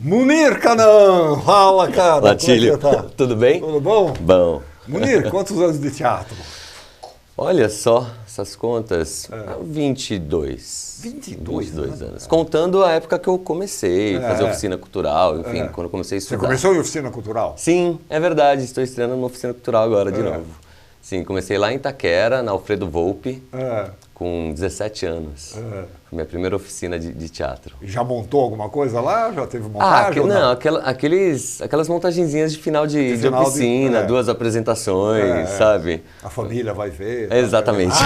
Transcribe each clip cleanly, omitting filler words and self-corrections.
Munir Canã! Fala, cara! Latílio, como é que tá? tudo bem? Tudo bom? Bom. Munir, quantos anos de teatro? Olha só, essas contas, 22, 22 anos. Contando a época que eu comecei a fazer oficina cultural, enfim, quando eu comecei a Você estudar. começou em oficina cultural? Sim, é verdade, estou estreando numa oficina cultural agora de novo. Sim, comecei lá em Itaquera, na Alfredo Volpi, com 17 anos. Foi minha primeira oficina de teatro. E já montou alguma coisa lá? Já teve montagem? Não, aquelas montagenzinhas de final de oficina, duas apresentações, sabe? A família vai ver. Exatamente.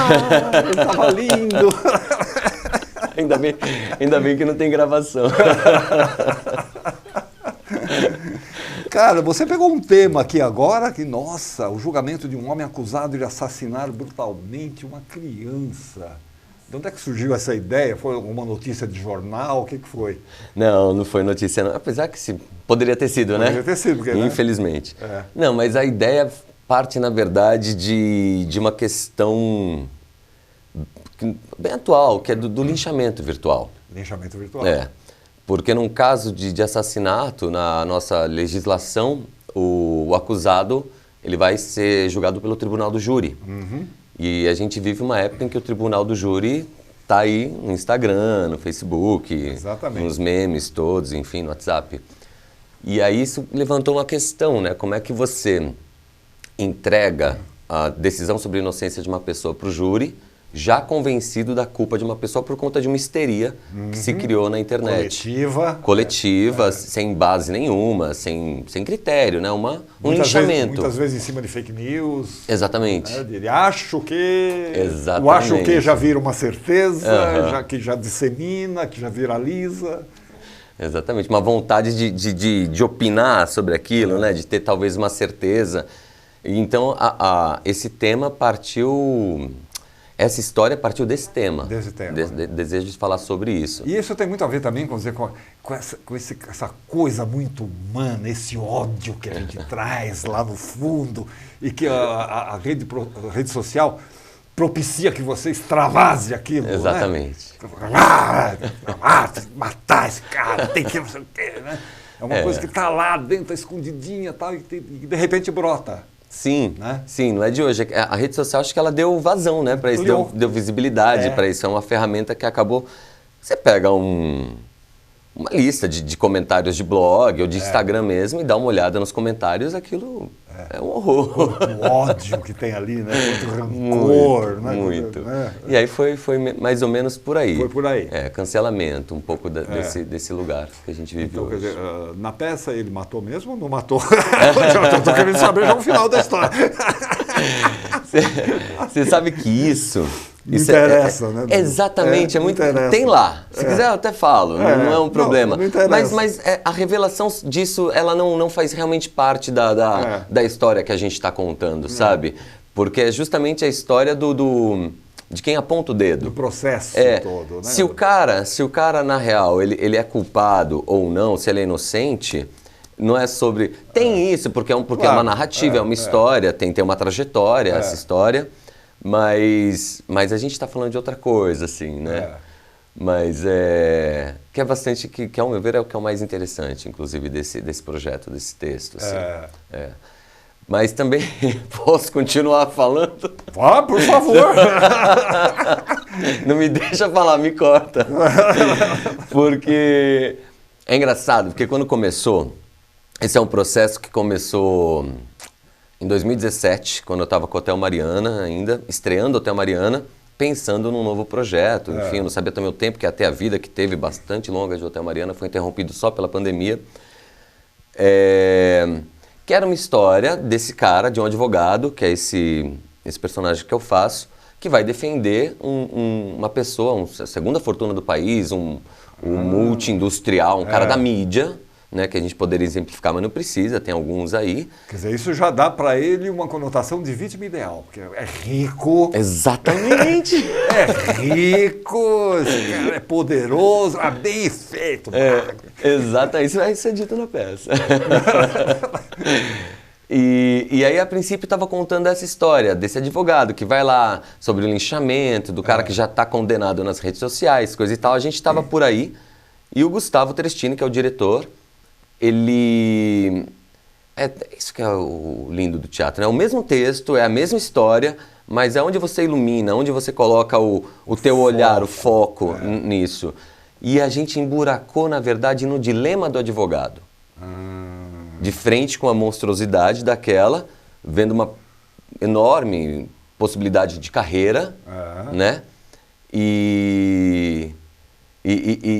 Ele tava lindo! Ainda bem que não tem gravação. Cara, você pegou um tema aqui agora que, nossa, o julgamento de um homem acusado de assassinar brutalmente uma criança. De onde é que surgiu essa ideia? Foi alguma notícia de jornal? O que foi? Não foi notícia não. Apesar que poderia ter sido, né? Poderia ter sido, porque, infelizmente. Não, mas a ideia parte, na verdade, de uma questão bem atual, que é do linchamento virtual. Linchamento virtual. Porque num caso de assassinato, na nossa legislação, o acusado ele vai ser julgado pelo tribunal do júri. E a gente vive uma época em que o tribunal do júri está aí no Instagram, no Facebook, nos memes todos, enfim, no WhatsApp. E aí isso levantou uma questão, né? Como é que você entrega a decisão sobre a inocência de uma pessoa para o júri, já convencido da culpa de uma pessoa por conta de uma histeria que se criou na internet. Coletiva, sem base nenhuma, sem critério, né? Um linchamento. Muitas vezes em cima de fake news. Exatamente. Ele acho que... Exatamente. O acho que já vira uma certeza, que já dissemina, que já viraliza. Exatamente. Uma vontade de opinar sobre aquilo, né? De ter talvez uma certeza. Então, esse tema partiu... Essa história partiu desse tema. Desejo de falar sobre isso. E isso tem muito a ver também com essa coisa muito humana, esse ódio que a gente traz lá no fundo e que a rede social propicia que você extravase aquilo. Exatamente. Né? Matar esse cara, tem que não sei o quê, né? É uma coisa que está lá dentro, escondidinha tal, e de repente brota. Sim, sim, não é de hoje. A rede social, acho que ela deu vazão, né, para isso, deu visibilidade para isso. É uma ferramenta que acabou... Você pega uma lista de comentários de blog ou de Instagram mesmo e dá uma olhada nos comentários, aquilo é um horror. O ódio que tem ali, né? Muito rancor, né? Muito. E aí foi mais ou menos por aí. Foi por aí. Cancelamento um pouco desse lugar que a gente vive então, hoje. Quer dizer, na peça ele matou mesmo ou não matou? Eu tô querendo saber já o final da história. Você sabe que isso interessa, né? Exatamente, tem lá. Se quiser eu até falo, não é um problema. Não mas a revelação disso, ela não faz realmente parte da história que a gente está contando, sabe? Porque é justamente a história de quem aponta o dedo. Do processo todo, né? Se o cara na real, ele é culpado ou não, se ele é inocente... Não é sobre... Tem isso, porque é uma narrativa, é uma história, tem uma trajetória essa história, mas a gente está falando de outra coisa, assim, né? Mas que é bastante, que ao meu ver é o que é o mais interessante, inclusive, desse projeto, desse texto, assim. Mas também posso continuar falando? Por favor! Não me deixa falar, me corta. Porque é engraçado, porque quando começou... Esse é um processo que começou em 2017, quando eu estava com o Hotel Mariana ainda, estreando o Hotel Mariana, pensando num novo projeto. Enfim, eu não sabia também o tempo, que até a vida que teve bastante longa de Hotel Mariana foi interrompido só pela pandemia. Que era uma história desse cara, de um advogado, que é esse personagem que eu faço, que vai defender uma pessoa, a segunda fortuna do país, um multi-industrial, um cara da mídia, né, que a gente poderia exemplificar, mas não precisa, tem alguns aí. Quer dizer, isso já dá para ele uma conotação de vítima ideal, porque é rico. Exatamente. É rico, esse cara é poderoso, bem feito. Exatamente, isso vai ser dito na peça. E aí, a princípio, estava contando essa história desse advogado que vai lá sobre o linchamento, do cara que já está condenado nas redes sociais, coisa e tal. A gente estava por aí e o Gustavo Trestini, que é o diretor, ele... É isso que é o lindo do teatro, né? O mesmo texto, é a mesma história, mas é onde você ilumina, onde você coloca o teu olhar, o foco nisso. E a gente emburacou, na verdade, no dilema do advogado. De frente com a monstruosidade daquela, vendo uma enorme possibilidade de carreira, né? E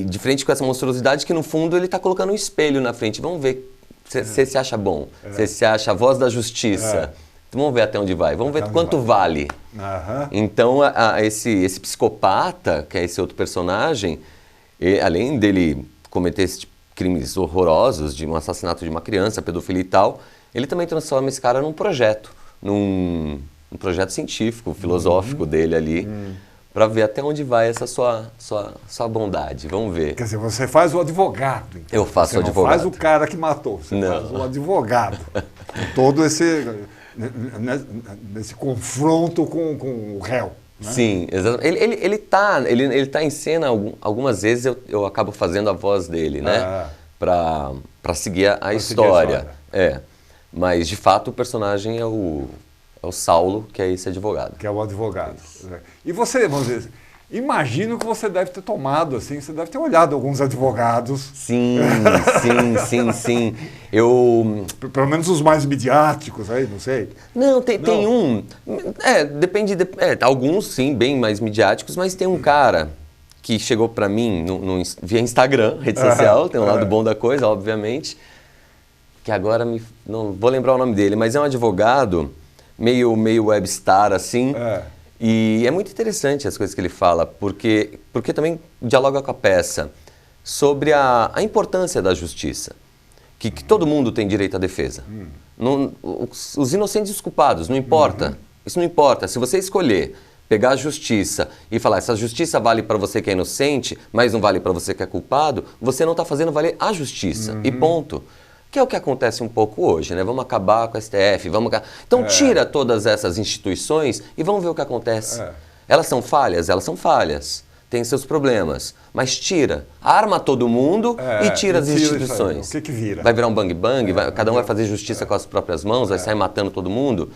de frente com essa monstruosidade que, no fundo, ele está colocando um espelho na frente. Vamos ver se se acha bom, se se acha a voz da justiça. Vamos ver até onde vai, vamos ver quanto vale. Então, esse psicopata, que é esse outro personagem, além dele cometer esses crimes horrorosos, de um assassinato de uma criança, pedofilia e tal, ele também transforma esse cara num projeto, num projeto científico, filosófico dele ali, para ver até onde vai essa sua bondade. Vamos ver. Quer dizer, você faz o advogado. Então. Eu faço você o advogado. Você não faz o cara que matou, você faz o advogado. Todo nesse confronto com o réu. Né? Sim, exatamente. Ele tá em cena algumas vezes, eu acabo fazendo a voz dele, né? Para seguir a história. Mas, de fato, o personagem é o Saulo, que é esse advogado. Que é o advogado. E você, vamos dizer, imagino que você deve ter tomado, assim, você deve ter olhado alguns advogados. Sim. Pelo menos os mais midiáticos aí, não sei. Não, tem um. Depende. Alguns, sim, bem mais midiáticos, mas tem um cara que chegou pra mim via Instagram, rede social, tem um lado bom da coisa, obviamente, que agora não vou lembrar o nome dele, mas é um advogado meio webstar, assim. E é muito interessante as coisas que ele fala, porque também dialoga com a peça sobre a importância da justiça, que todo mundo tem direito à defesa. Os inocentes e os culpados, não importa. Isso não importa. Se você escolher pegar a justiça e falar, essa justiça vale para você que é inocente, mas não vale para você que é culpado, você não está fazendo valer a justiça. E ponto. Que é o que acontece um pouco hoje, né? Vamos acabar com a STF, Então tira todas essas instituições e vamos ver o que acontece. Elas são falhas? Elas são falhas. Tem seus problemas. Mas tira. Arma todo mundo e tira as instituições. O que vira? Vai virar um bang-bang? Cada um vai fazer justiça com as próprias mãos, vai sair matando todo mundo.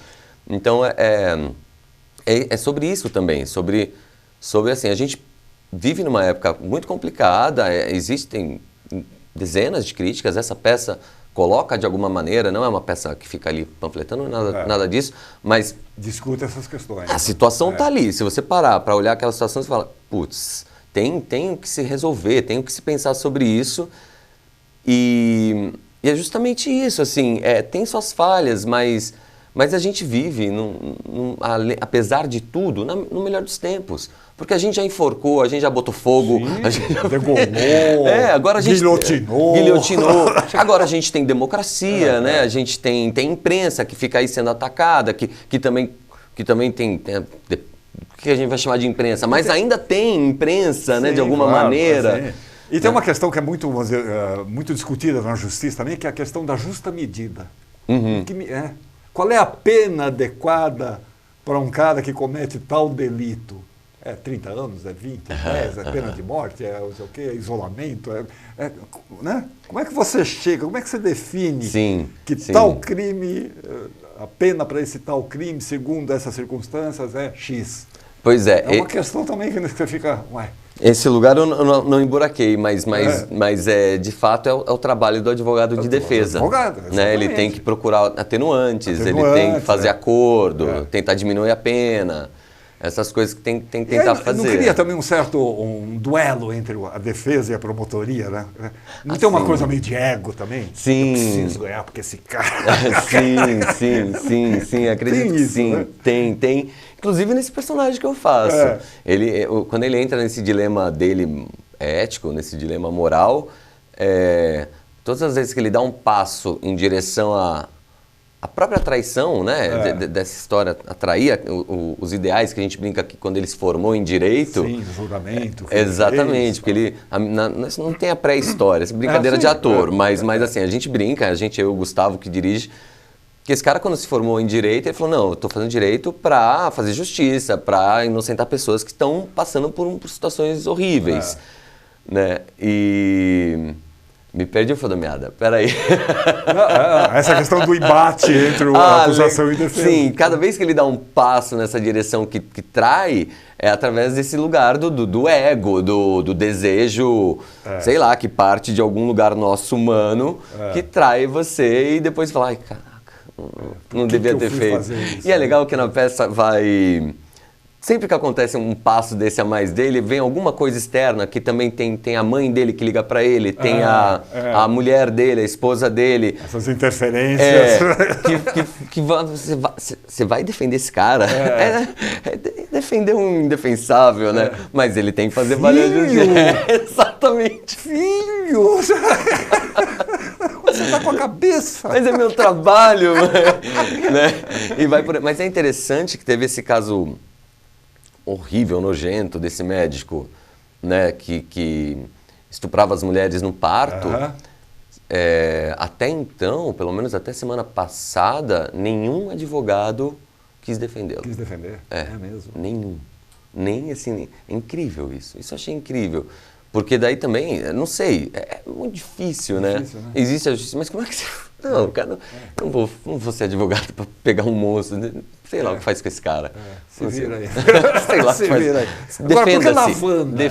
Então é sobre isso também. Sobre assim, a gente vive numa época muito complicada, existem dezenas de críticas, essa peça coloca de alguma maneira, não é uma peça que fica ali panfletando, nada disso, mas... Discute essas questões. A situação está ali. Se você parar para olhar aquela situação, você fala, putz, tem que se resolver, tem que se pensar sobre isso. E é justamente isso, assim, tem suas falhas, mas a gente vive, apesar de tudo, no melhor dos tempos. Porque a gente já enforcou, a gente já botou fogo. Sim, a gente degolou, agora a gente guilhotinou. Agora a gente tem democracia, né? A gente tem imprensa que fica aí sendo atacada, que também tem o que a gente vai chamar de imprensa? Mas ainda tem imprensa, né? De alguma maneira. E tem uma questão que é muito, vamos dizer, muito discutida na justiça também, que é a questão da justa medida. Qual é a pena adequada para um cara que comete tal delito? 30 anos, 20, 10, é pena de morte, não sei o quê, isolamento, né? Como é que você chega, como é que você define que tal crime, a pena para esse tal crime, segundo essas circunstâncias, é X? Pois é. É uma questão também que você fica, Esse lugar eu não emburaquei, mas de fato é o trabalho do advogado de defesa. Advogado, né? Ele tem que procurar atenuantes, ele tem que fazer acordo, tentar diminuir a pena. Essas coisas que tem que tentar fazer. Não cria também um duelo entre a defesa e a promotoria, né? Não tem uma coisa meio de ego também? Sim. Eu preciso ganhar porque esse cara... sim, acredito tem que isso, sim. Né? Tem. Inclusive nesse personagem que eu faço. Quando ele entra nesse dilema dele ético, nesse dilema moral, todas as vezes que ele dá um passo em direção a própria traição, né, dessa história, atrair os ideais que a gente brinca que quando ele se formou em direito... Sim, julgamento. Exatamente, porque ele não tem a pré-história, essa brincadeira de ator, mas assim, a gente brinca, eu e o Gustavo que dirige, que esse cara quando se formou em direito, ele falou, não, eu estou fazendo direito para fazer justiça, para inocentar pessoas que estão passando por situações horríveis, né, Me perdi o fio da meada, peraí. Essa questão do embate entre a acusação e defesa. Sim, cada vez que ele dá um passo nessa direção que trai, é através desse lugar do ego, do desejo, sei lá, que parte de algum lugar nosso humano, que trai você e depois fala, ai, caraca, não devia ter feito. E é legal que na peça vai... Sempre que acontece um passo desse a mais dele, vem alguma coisa externa, que também tem a mãe dele que liga pra ele, tem a mulher dele, a esposa dele. Essas interferências. Você vai defender esse cara? É defender um indefensável, né? Mas ele tem que fazer valer a justiça. Exatamente. Filho! Você tá com a cabeça. Mas é meu trabalho, né? E vai por... Mas é interessante que teve esse caso... horrível, nojento desse médico, né, que estuprava as mulheres no parto. Até então, pelo menos até semana passada, nenhum advogado quis defendê-lo. Quis defender? É mesmo? Nenhum. Nem assim, é incrível isso. Isso eu achei incrível. Porque daí também, não sei, é muito difícil, né? Existe a justiça, mas como é que você... Não, cara, não vou ser advogado para pegar um monstro, sei lá o que faz com esse cara. Se vira aí. Sei lá o que faz. Defenda-se. Agora, por que lavanda?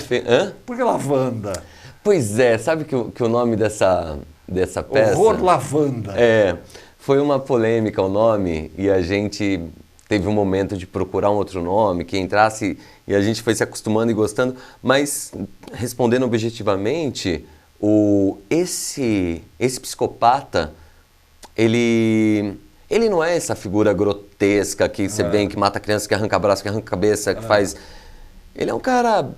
Por que lavanda? Pois é, sabe que o nome dessa peça... Horror Lavanda. Foi uma polêmica o nome e a gente... Teve um momento de procurar um outro nome, que entrasse, e a gente foi se acostumando e gostando, mas, respondendo objetivamente, esse psicopata, ele não é essa figura grotesca que você vê, que mata criança, que arranca braço, que arranca cabeça, que faz... Ele é um cara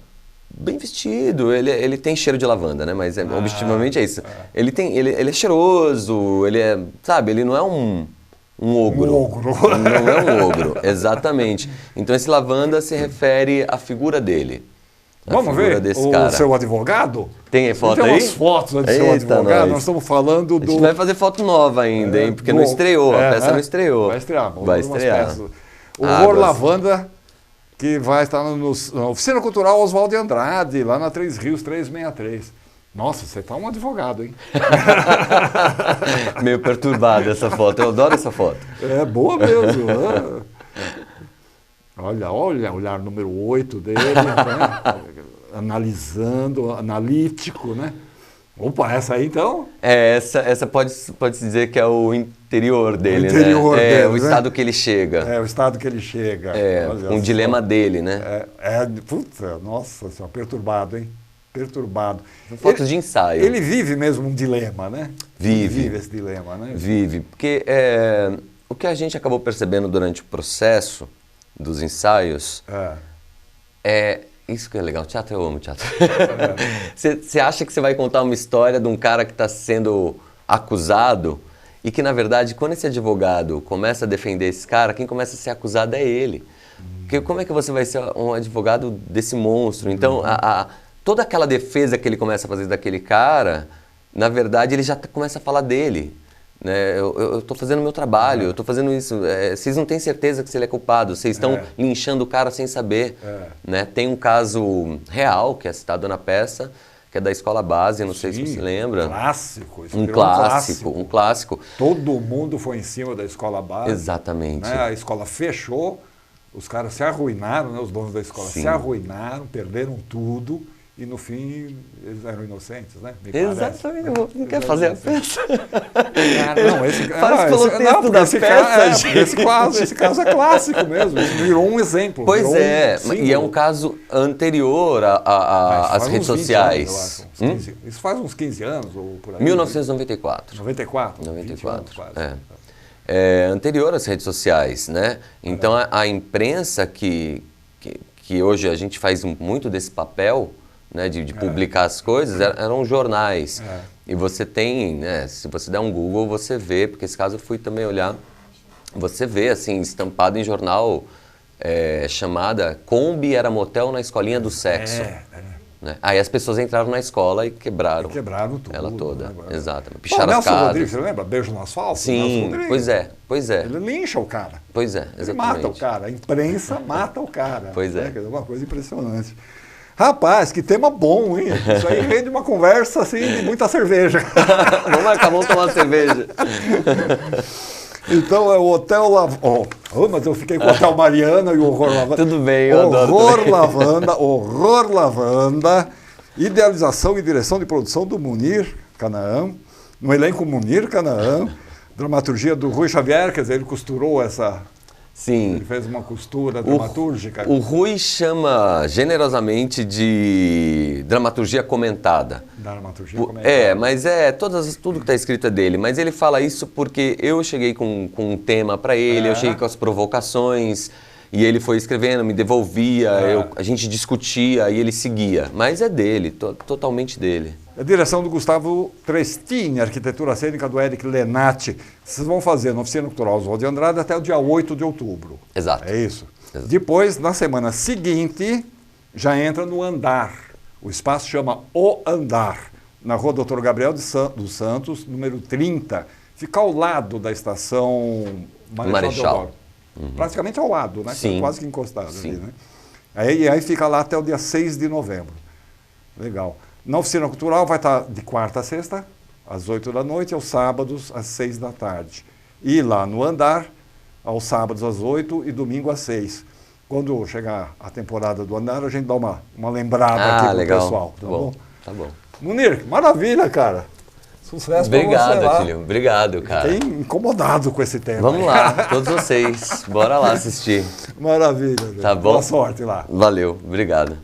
bem vestido, ele tem cheiro de lavanda, né? Mas objetivamente é isso. Ele é cheiroso, sabe, ele não é um ogro. Um ogro. Não é um ogro, exatamente. Então esse lavanda se refere à figura dele. Vamos ver o seu advogado? Tem foto aí? Tem umas fotos do seu advogado, nós estamos falando do... A gente vai fazer foto nova ainda, hein? Porque não estreou, a peça não estreou. Vai estrear. Vai estrear. O Horror Lavanda, que vai estar na Oficina Cultural Oswaldo de Andrade, lá na 3 Rios 363. Nossa, você tá um advogado, hein? Meio perturbada essa foto, eu adoro essa foto. É boa mesmo. Né? Olha, olhar número 8 dele, né? Analisando, analítico, né? Opa, essa aí então? Essa pode-se dizer que é o interior dele, o interior né? dele, o estado que ele chega. É, o estado que ele chega. Um dilema dele, né? Puta, nossa senhora, perturbado, hein? Perturbado. Fotos de ensaio. Ele vive mesmo um dilema, né? Vive esse dilema, né? Vive, porque o que a gente acabou percebendo durante o processo dos ensaios é isso que é legal. Teatro, eu amo teatro. Você acha que você vai contar uma história de um cara que está sendo acusado e que, na verdade, quando esse advogado começa a defender esse cara, quem começa a ser acusado é ele. Porque como é que você vai ser um advogado desse monstro? Então, toda aquela defesa que ele começa a fazer daquele cara, na verdade, ele já começa a falar dele. Né? Eu estou fazendo o meu trabalho, eu estou fazendo isso. Vocês não têm certeza que ele é culpado, vocês estão linchando o cara sem saber. Né? Tem um caso real, que é citado na peça, que é da escola base, não sei se você lembra. Um clássico. Todo mundo foi em cima da escola base. Exatamente. Né? A escola fechou, os caras se arruinaram, né? Os donos da escola se arruinaram, perderam tudo. E no fim, eles eram inocentes, né? Exatamente, não quer fazer a peça. Não, esse caso é clássico mesmo, isso virou um exemplo. Pois e é um caso anterior às redes sociais. Anos, isso faz uns 15 anos ou por aí? 1994. 94? 94, anterior às redes sociais, né? Então a imprensa que hoje a gente faz muito desse papel, né, de publicar as coisas, eram jornais. E você tem, né, se você der um Google, você vê, porque esse caso eu fui também olhar, você vê, assim, estampado em jornal, chamada Kombi era motel na escolinha do sexo. Né? Aí as pessoas entraram na escola e quebraram. Tudo. Ela toda, Né? exatamente. Picharam as casas. Nelson Rodrigues, você lembra? Beijo no asfalto? Sim, pois é. Ele lincha o cara. Pois é, exatamente. Ele mata o cara, a imprensa mata o cara. Pois é. É uma coisa impressionante. Rapaz, que tema bom, hein? Isso aí rende uma conversa assim de muita cerveja. Vamos marcar, vamos tomar uma cerveja. Então é o Hotel Lavanda. Oh, mas eu fiquei com o Hotel Mariana e o Horror Lavanda. Tudo bem, eu adoro Horror também. Lavanda, Horror Lavanda. Idealização e direção de produção do Munir Canaã. No elenco Munir Canaã. Dramaturgia do Rui Xavier, quer dizer, ele costurou essa... Sim. Ele fez uma costura dramatúrgica. O Rui chama generosamente de dramaturgia comentada. Dramaturgia comentada. Mas tudo que está escrito é dele. Mas ele fala isso porque eu cheguei com um tema para ele, eu cheguei com as provocações, e ele foi escrevendo, me devolvia, a gente discutia e ele seguia. Mas é dele, totalmente dele. A direção do Gustavo Trestini, arquitetura cênica do Eric Lenati. Vocês vão fazer na Oficina Cultural Oswald de Andrade até o dia 8 de outubro. Exato. É isso. Exato. Depois, na semana seguinte, já entra no Andar. O espaço chama O Andar, na rua Dr. Gabriel dos Santos, número 30. Fica ao lado da estação Marechal Deodoro. Praticamente ao lado, né? Sim. Quase que encostado Sim. ali, né? Aí fica lá até o dia 6 de novembro. Legal. Na Oficina Cultural vai estar de quarta a sexta, às 8 da noite, aos sábados, às 6 da tarde. E lá no Andar, aos sábados, às 8 e domingo, às 6. Quando chegar a temporada do Andar, a gente dá uma lembrada aqui pro legal. pessoal. Tá bom? Tá bom. Munir, maravilha, cara. Sucesso pra você Obrigado, lá. Atílio. Obrigado, cara. Fiquei incomodado com esse tema. Vamos lá, todos vocês. Bora lá assistir. Maravilha. Tá bom? Boa sorte lá. Valeu, obrigado.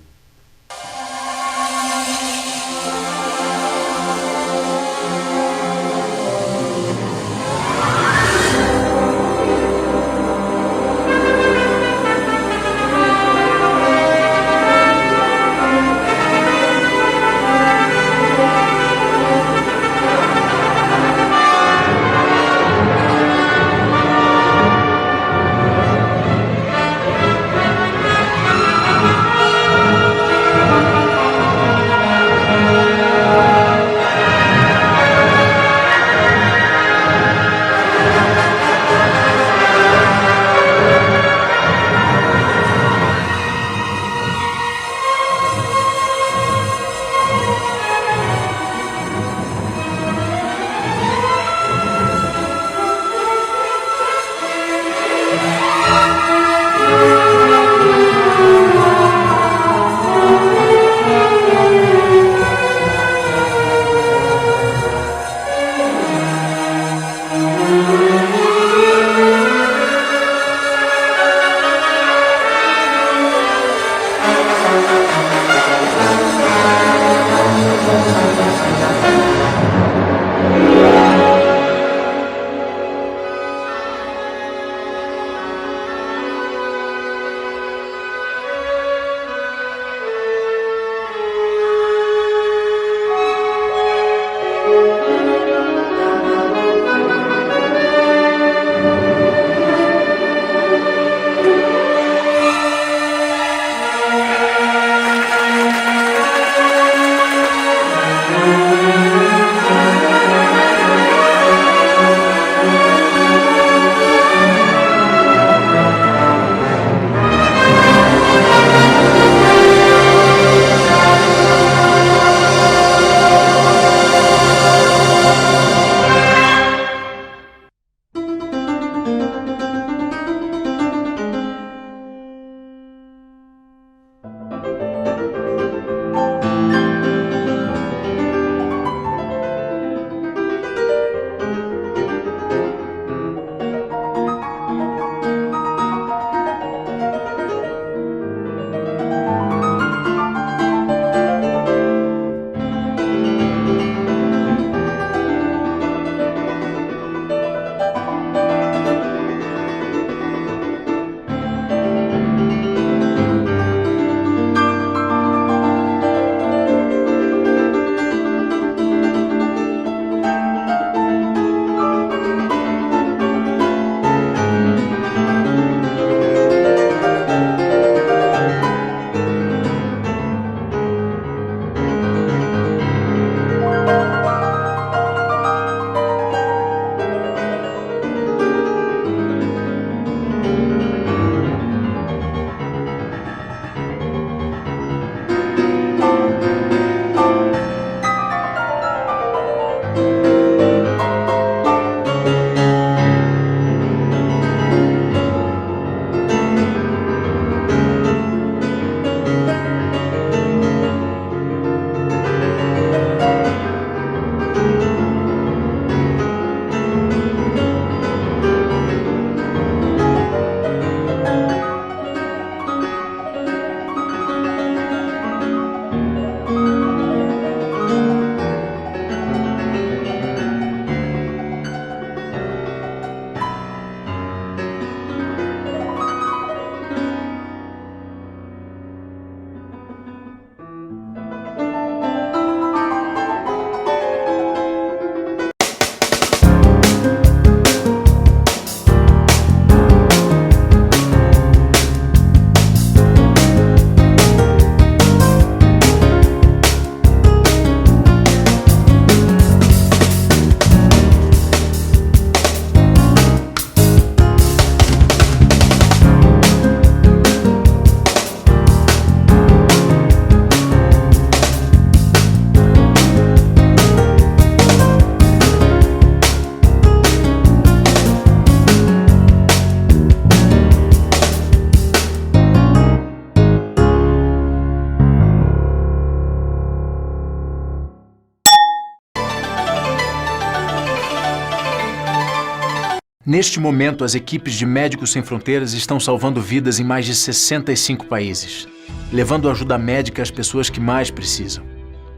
Neste momento, as equipes de Médicos Sem Fronteiras estão salvando vidas em mais de 65 países, levando ajuda médica às pessoas que mais precisam.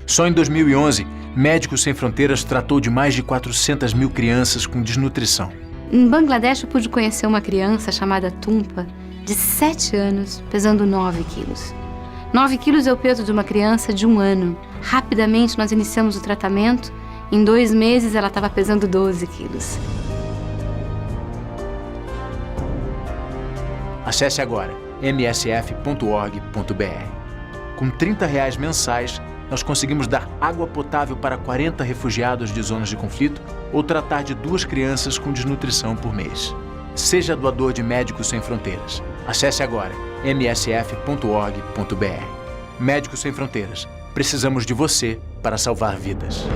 Só em 2011, Médicos Sem Fronteiras tratou de mais de 400 mil crianças com desnutrição. Em Bangladesh, eu pude conhecer uma criança chamada Tumpa, de 7 anos, pesando 9 quilos. 9 quilos é o peso de uma criança de 1 ano. Rapidamente, nós iniciamos o tratamento. Em 2 meses, ela estava pesando 12 quilos. Acesse agora msf.org.br. Com R$30 mensais, nós conseguimos dar água potável para 40 refugiados de zonas de conflito ou tratar de 2 crianças com desnutrição por mês. Seja doador de Médicos Sem Fronteiras. Acesse agora msf.org.br. Médicos Sem Fronteiras. Precisamos de você para salvar vidas.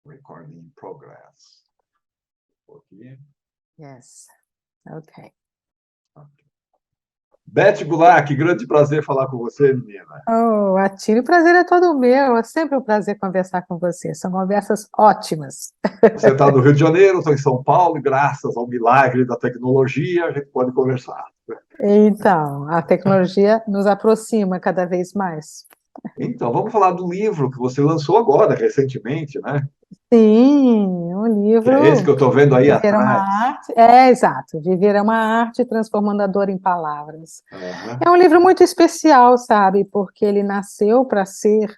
Recording in progress. Aqui. Yes. Okay. Beth Goulart, que grande prazer falar com você, menina. Oh, Atílio, o prazer é todo meu. É sempre um prazer conversar com você. São conversas ótimas. Você está no Rio de Janeiro, estou em São Paulo, e graças ao milagre da tecnologia, a gente pode conversar. Então, a tecnologia nos aproxima cada vez mais. Então, vamos falar do livro que você lançou agora, recentemente, né? Sim, um livro... Que é esse que eu estou vendo aí Viver é atrás. uma arte. É, exato. Viver é uma arte transformando a dor em palavras. Uhum. É um livro muito especial, sabe? Porque ele nasceu para ser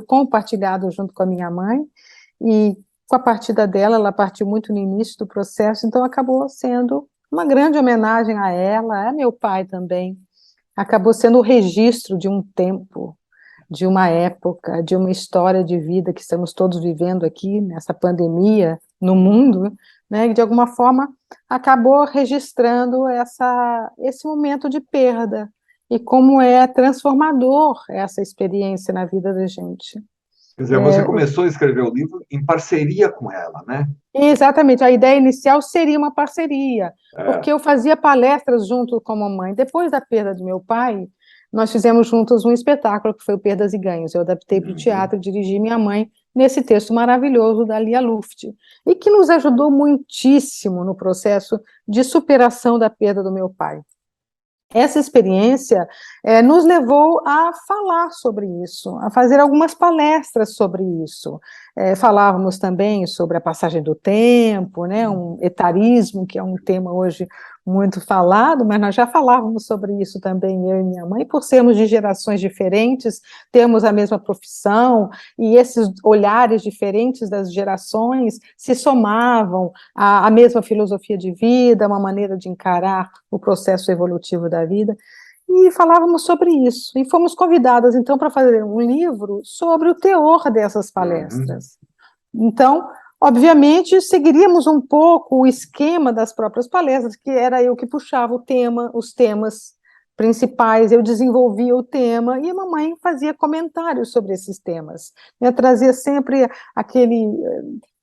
compartilhado junto com a minha mãe, e com a partida dela, ela partiu muito no início do processo, então acabou sendo uma grande homenagem a ela, a meu pai também. Acabou sendo o registro de um tempo, de uma época, de uma história de vida que estamos todos vivendo aqui, nessa pandemia, no mundo, né, que de alguma forma acabou registrando esse momento de perda, e como é transformador essa experiência na vida da gente. Quer dizer, você começou a escrever o livro em parceria com ela, né? Exatamente, a ideia inicial seria uma parceria, porque eu fazia palestras junto com a mamãe. Depois da perda de meu pai, nós fizemos juntos um espetáculo que foi o Perdas e Ganhos. Eu adaptei para o teatro e dirigi minha mãe nesse texto maravilhoso da Lia Luft, e que nos ajudou muitíssimo no processo de superação da perda do meu pai. Essa experiência nos levou a falar sobre isso, a fazer algumas palestras sobre isso. Falávamos também sobre a passagem do tempo, né, um etarismo, que é um tema hoje muito falado, mas nós já falávamos sobre isso também, eu e minha mãe, por sermos de gerações diferentes, temos a mesma profissão, e esses olhares diferentes das gerações se somavam à mesma filosofia de vida, uma maneira de encarar o processo evolutivo da vida, e falávamos sobre isso, e fomos convidadas, então, para fazer um livro sobre o teor dessas palestras. Então, obviamente, seguiríamos um pouco o esquema das próprias palestras, que era eu que puxava o tema, os temas principais, eu desenvolvia o tema, e a mamãe fazia comentários sobre esses temas. Eu trazia sempre aquele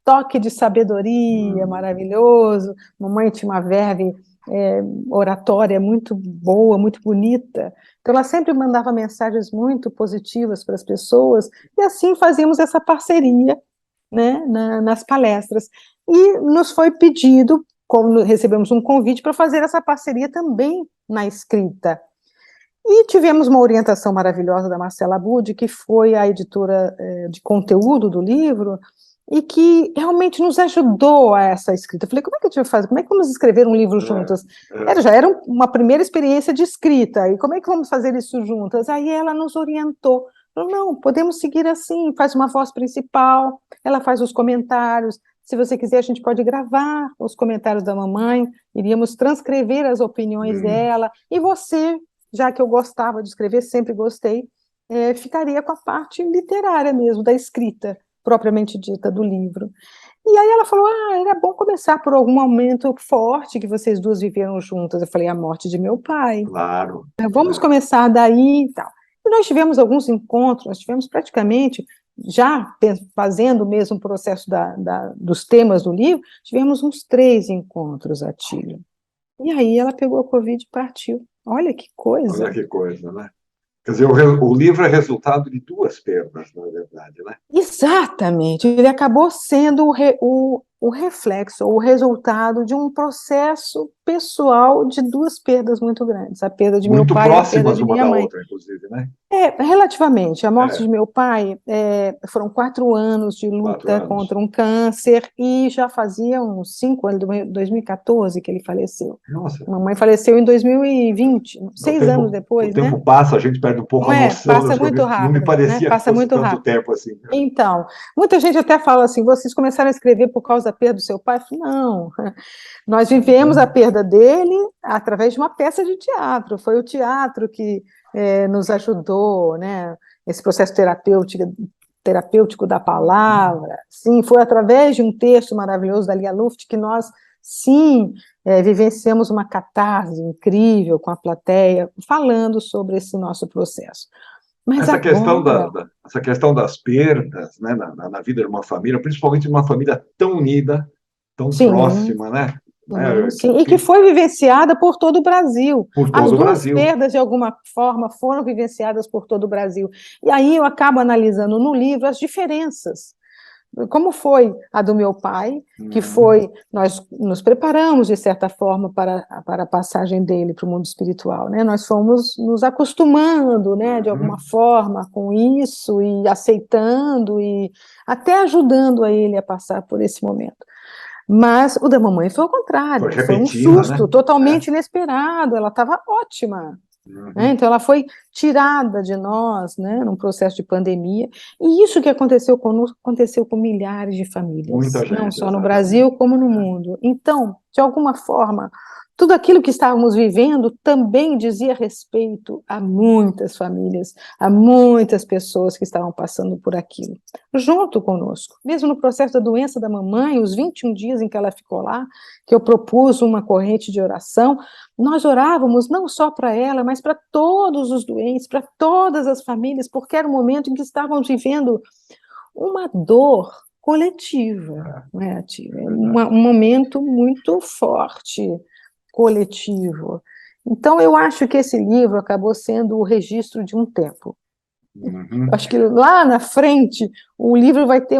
toque de sabedoria maravilhoso, mamãe tinha uma verve oratória muito boa, muito bonita, então ela sempre mandava mensagens muito positivas para as pessoas, e assim fazíamos essa parceria, né, nas palestras, e nos foi pedido, como recebemos um convite para fazer essa parceria também na escrita, e tivemos uma orientação maravilhosa da Marcela Budi, que foi a editora de conteúdo do livro, e que realmente nos ajudou a essa escrita. Eu falei, como é que a gente vai fazer? Como é que vamos escrever um livro juntas? Já era uma primeira experiência de escrita, e como é que vamos fazer isso juntas? Aí ela nos orientou, falou, não, podemos seguir assim, faz uma voz principal, ela faz os comentários, se você quiser a gente pode gravar os comentários da mamãe, iríamos transcrever as opiniões dela, e você, já que eu gostava de escrever, sempre gostei, ficaria com a parte literária mesmo, da escrita, propriamente dita, do livro. E aí ela falou, era bom começar por algum momento forte que vocês duas viveram juntas. Eu falei, a morte de meu pai. Claro. Vamos começar daí e tal. E nós tivemos alguns encontros, nós tivemos praticamente, já fazendo mesmo o processo dos temas do livro, tivemos uns 3 encontros, Atílio. E aí ela pegou a Covid e partiu. Olha que coisa. Olha que coisa, né? Quer dizer, o livro é resultado de duas perdas, na verdade, né? Exatamente. Ele acabou sendo o reflexo, o resultado de um processo pessoal de duas perdas muito grandes. A perda de meu Muito pai e a perda próximas de uma minha da mãe. outra, inclusive, né? Relativamente. A morte É. de meu pai foram 4 anos de 4 luta anos. contra um câncer e já fazia uns 5 anos, 2014 que ele faleceu. Nossa, Mamãe faleceu em 2020, 6 anos o depois, né? tempo passa, a gente perde um pouco Não a é? noção Passa das muito coisas. Não me rápido, né? parecia que Passa fosse muito tanto rápido. tempo assim. Então, muita gente até fala assim, vocês começaram a escrever por causa da perda do seu pai? Eu falei, não, nós vivemos a perda dele através de uma peça de teatro, foi o teatro que nos ajudou, né? Esse processo terapêutico da palavra, sim, foi através de um texto maravilhoso da Lia Luft que nós, sim, vivenciamos uma catarse incrível com a plateia, falando sobre esse nosso processo. Mas Essa questão, agora... essa questão das perdas, né, na vida de uma família, principalmente de uma família tão unida, tão Sim, próxima, né? sim, e que foi vivenciada por todo o Brasil. Por As todo o duas Brasil. perdas, de alguma forma, foram vivenciadas por todo o Brasil. E aí eu acabo analisando no livro as diferenças. Como foi a do meu pai, que foi, nós nos preparamos, de certa forma, para a passagem dele para o mundo espiritual, né? Nós fomos nos acostumando, né, de alguma forma, com isso, e aceitando, e até ajudando a ele a passar por esse momento. Mas o da mamãe foi ao contrário, foi um susto, né? Totalmente inesperado, ela estava ótima. Então, ela foi tirada de nós, né, num processo de pandemia, e isso que aconteceu conosco, aconteceu com milhares de famílias, Muita gente, não só no exatamente. Brasil, como no mundo. Então, de alguma forma, tudo aquilo que estávamos vivendo também dizia respeito a muitas famílias, a muitas pessoas que estavam passando por aquilo, junto conosco. Mesmo no processo da doença da mamãe, os 21 dias em que ela ficou lá, que eu propus uma corrente de oração, nós orávamos não só para ela, mas para todos os doentes, para todas as famílias, porque era um momento em que estávamos vivendo uma dor coletiva, né, Tia? Um momento muito forte, coletivo. Então, eu acho que esse livro acabou sendo o registro de um tempo. Acho que lá na frente o livro vai ter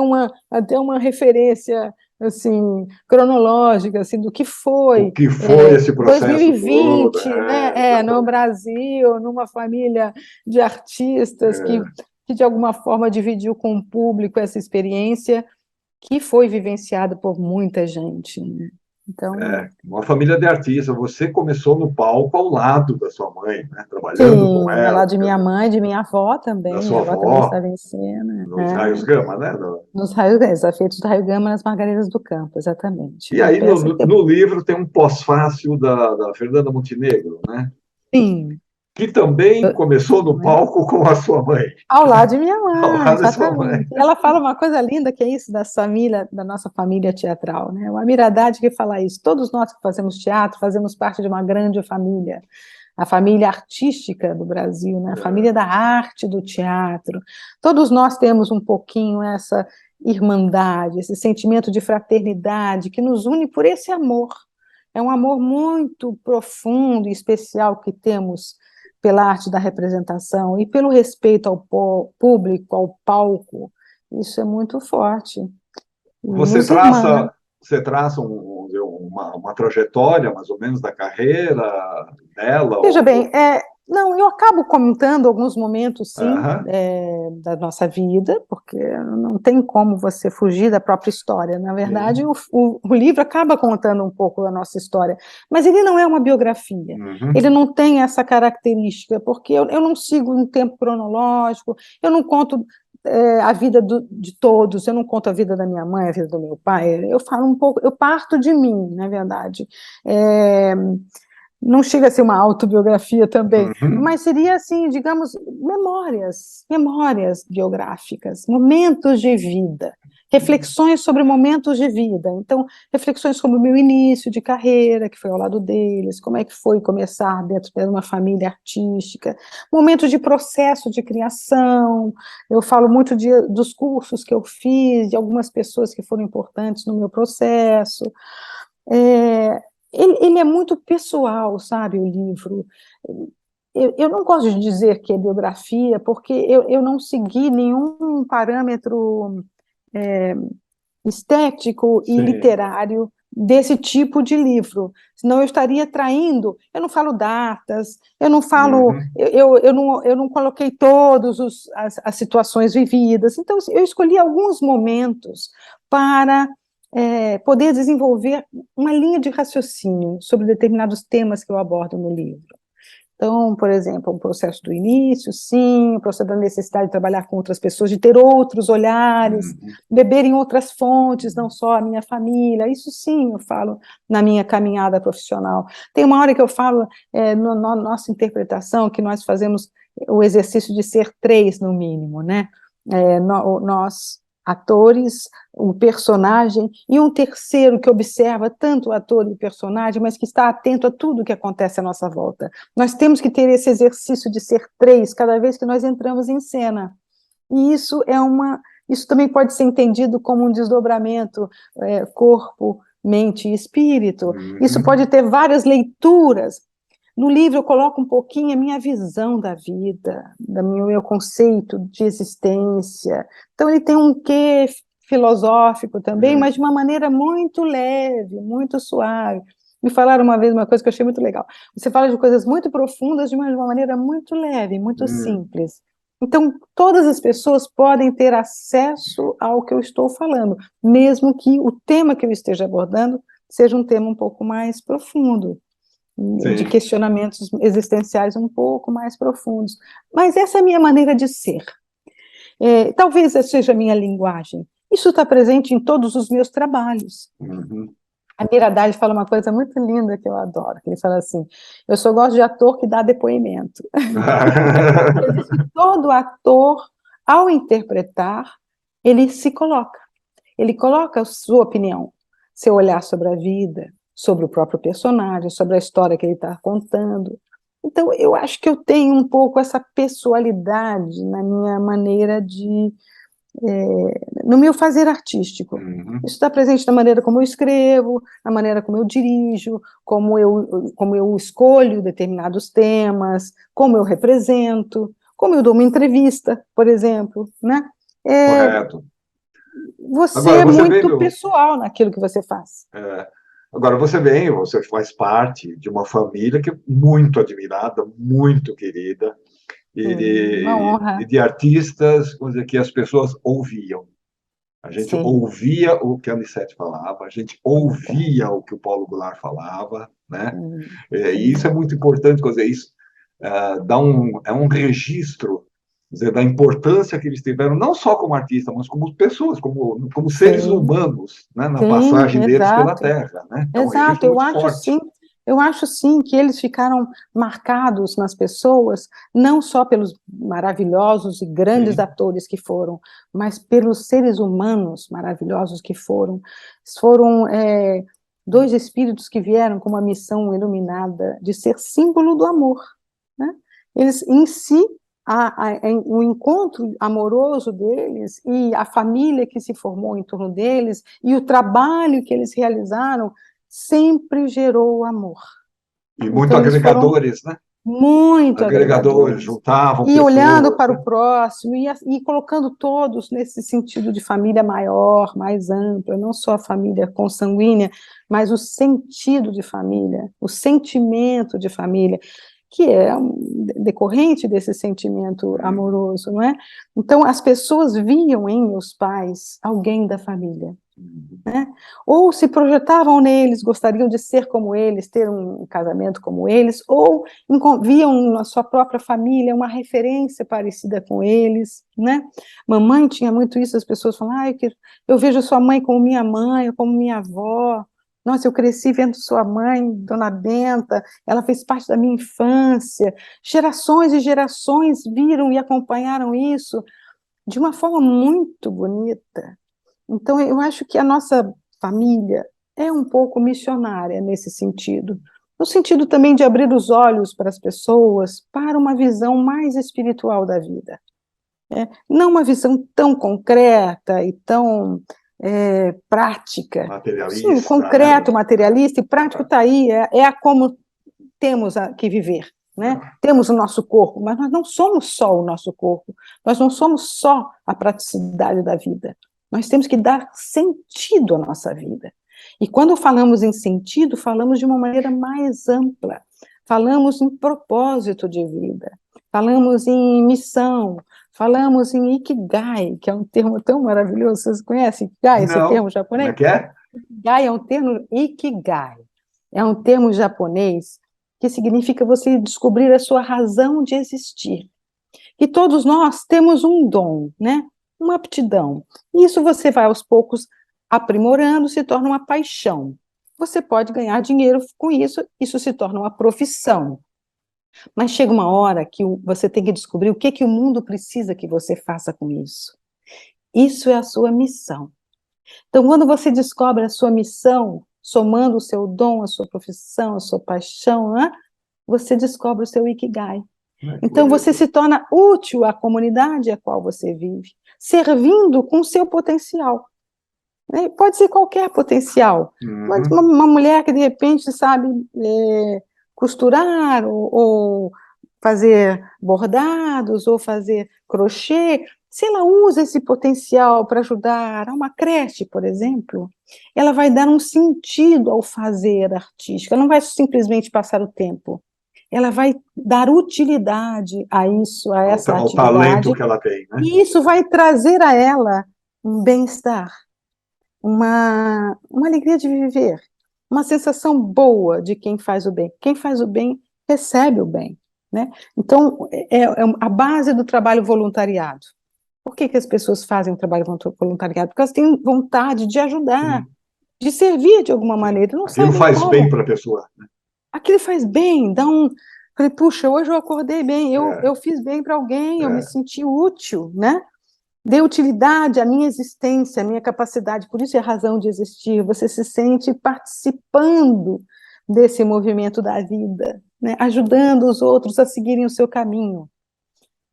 até uma referência assim cronológica assim do que foi O que foi esse processo 2020, todo, né? No Brasil, numa família de artistas que de alguma forma dividiu com o público essa experiência que foi vivenciada por muita gente, né? Então, uma família de artistas. Você começou no palco ao lado da sua mãe, né? Trabalhando sim, com ela. lá de minha mãe, de minha avó também, Da minha sua avó também avó, estava em cena. nos raios gama, né? Nos raios, efeitos do raio gama nas Margaredas do Campo, exatamente. E aí, no livro, tem um pós-fácil da Fernanda Montenegro, né? Sim. Que também começou no palco com a sua mãe. Ao lado de minha mãe, Ao lado de sua mãe. exatamente. E ela fala uma coisa linda, que é isso da nossa família teatral, né? O Amir Haddad que fala isso. Todos nós que fazemos teatro, fazemos parte de uma grande família. A família artística do Brasil, né? A família da arte do teatro. Todos nós temos um pouquinho essa irmandade, esse sentimento de fraternidade que nos une por esse amor. É um amor muito profundo e especial que temos pela arte da representação e pelo respeito ao público, ao palco. Isso é muito forte. Você traça uma trajetória, mais ou menos, da carreira dela? Veja bem, não, eu acabo comentando alguns momentos, sim, da nossa vida, porque não tem como você fugir da própria história. Na verdade, o livro acaba contando um pouco da nossa história, mas ele não é uma biografia. Ele não tem essa característica, porque eu não sigo um tempo cronológico, eu não conto a vida de todos, eu não conto a vida da minha mãe, a vida do meu pai, eu falo um pouco, eu parto de mim, na verdade. Não chega a ser uma autobiografia também, mas seria, assim, digamos, memórias biográficas, momentos de vida, reflexões sobre momentos de vida. Então, reflexões sobre o meu início de carreira, que foi ao lado deles, como é que foi começar dentro de uma família artística, momentos de processo de criação. Eu falo muito dos cursos que eu fiz, de algumas pessoas que foram importantes no meu processo. ele é muito pessoal, sabe, o livro. Eu não gosto de dizer que é biografia, porque eu não segui nenhum parâmetro estético e Sim. literário desse tipo de livro, senão eu estaria traindo. Eu não falo datas, eu não falo, eu não coloquei todas as situações vividas, então eu escolhi alguns momentos para poder desenvolver uma linha de raciocínio sobre determinados temas que eu abordo no livro. Então, por exemplo, o processo do início, sim, o processo da necessidade de trabalhar com outras pessoas, de ter outros olhares, beber em outras fontes, não só a minha família, isso sim eu falo na minha caminhada profissional. Tem uma hora que eu falo, na nossa interpretação, que nós fazemos o exercício de ser 3, no mínimo, né? Nós, atores, um personagem, e um terceiro que observa tanto o ator e o personagem, mas que está atento a tudo que acontece à nossa volta. Nós temos que ter esse exercício de ser 3 cada vez que nós entramos em cena. E isso também pode ser entendido como um desdobramento, corpo, mente e espírito. Isso pode ter várias leituras. No livro eu coloco um pouquinho a minha visão da vida, meu conceito de existência. Então ele tem um quê filosófico também, mas de uma maneira muito leve, muito suave. Me falaram uma vez uma coisa que eu achei muito legal. Você fala de coisas muito profundas de uma maneira muito leve, muito simples. Então, todas as pessoas podem ter acesso ao que eu estou falando, mesmo que o tema que eu esteja abordando seja um tema um pouco mais profundo, de questionamentos existenciais um pouco mais profundos. Mas essa é a minha maneira de ser. Talvez essa seja a minha linguagem. Isso está presente em todos os meus trabalhos. A Miradade fala uma coisa muito linda que eu adoro, que ele fala assim, eu só gosto de ator que dá depoimento. Diz que todo ator, ao interpretar, ele coloca a sua opinião, seu olhar sobre a vida, sobre o próprio personagem, sobre a história que ele está contando. Então, eu acho que eu tenho um pouco essa pessoalidade na minha maneira no meu fazer artístico. Isso está presente na maneira como eu escrevo, na maneira como eu dirijo, como eu escolho determinados temas, como eu represento, como eu dou uma entrevista, por exemplo, né? Correto. Você Agora, é muito pessoal naquilo que você faz. Agora, você faz parte de uma família que é muito admirada, muito querida, Uma honra. e de artistas, vamos dizer, que as pessoas ouviam. A gente ouvia o que a Anissete falava, a gente ouvia o que o Paulo Goulart falava, né? E isso é muito importante, quer dizer, isso é um registro, quer dizer, da importância que eles tiveram, não só como artistas, mas como pessoas, como seres humanos, né? Na passagem deles pela Terra, né? É um registro muito forte. Eu acho sim que eles ficaram marcados nas pessoas, não só pelos maravilhosos e grandes atores que foram, mas pelos seres humanos maravilhosos que foram. Foram 2 espíritos que vieram com uma missão iluminada de ser símbolo do amor, né? Eles, em si, o encontro amoroso deles e a família que se formou em torno deles e o trabalho que eles realizaram sempre gerou amor. E muito agregadores, né? Muito agregadores, juntavam e pessoas, olhando para o próximo e colocando todos nesse sentido de família maior, mais ampla, não só a família consanguínea, mas o sentido de família, o sentimento de família, que é decorrente desse sentimento amoroso, não é? Então, as pessoas viam em meus pais alguém da família, né? Ou se projetavam neles, gostariam de ser como eles, ter um casamento como eles, ou viam na sua própria família uma referência parecida com eles, né? Mamãe tinha muito isso, as pessoas falam, eu vejo sua mãe como minha mãe, ou como minha avó. Nossa, eu cresci vendo sua mãe, Dona Benta, ela fez parte da minha infância. Gerações e gerações viram e acompanharam isso de uma forma muito bonita. Então, eu acho que a nossa família é um pouco missionária nesse sentido. No sentido também de abrir os olhos para as pessoas para uma visão mais espiritual da vida. Não uma visão tão concreta e tão prática. Materialista. Sim, concreto, materialista, e prático está aí, é a como temos que viver. Né? Temos o nosso corpo, mas nós não somos só o nosso corpo, nós não somos só a praticidade da vida, nós temos que dar sentido à nossa vida. E quando falamos em sentido, falamos de uma maneira mais ampla, falamos em propósito de vida, falamos em missão, falamos em Ikigai, que é um termo tão maravilhoso. Vocês conhecem Ikigai, esse termo japonês? Como é que é? Ikigai é um termo, Ikigai é um termo japonês que significa você descobrir a sua razão de existir. E todos nós temos um dom, né? Uma aptidão. E isso você vai aos poucos aprimorando, se torna uma paixão. Você pode ganhar dinheiro com isso, isso se torna uma profissão. Mas chega uma hora que você tem que descobrir o que o mundo precisa que você faça com isso. Isso é a sua missão. Então, quando você descobre a sua missão, somando o seu dom, a sua profissão, a sua paixão, né, você descobre o seu Ikigai. Então, você se torna útil à comunidade a qual você vive, servindo com o seu potencial. Né? Pode ser qualquer potencial. Pode ser uma mulher que, de repente, sabe costurar, ou fazer bordados, ou fazer crochê. Se ela usa esse potencial para ajudar a uma creche, por exemplo, ela vai dar um sentido ao fazer artístico, ela não vai simplesmente passar o tempo, ela vai dar utilidade a isso, a essa atividade. O talento que ela tem, né? E isso vai trazer a ela um bem-estar, uma alegria de viver, uma sensação boa de quem faz o bem. Quem faz o bem, recebe o bem. Né? Então, é a base do trabalho voluntariado. Por que as pessoas fazem o trabalho voluntariado? Porque elas têm vontade de ajudar, de servir de alguma maneira. Não Aquilo faz bem para a pessoa. Né? Aquilo faz bem, falei, puxa, hoje eu acordei bem, eu fiz bem para alguém, eu me senti útil, né? Dei utilidade à minha existência, à minha capacidade, por isso é a razão de existir. Você se sente participando desse movimento da vida, né? Ajudando os outros a seguirem o seu caminho.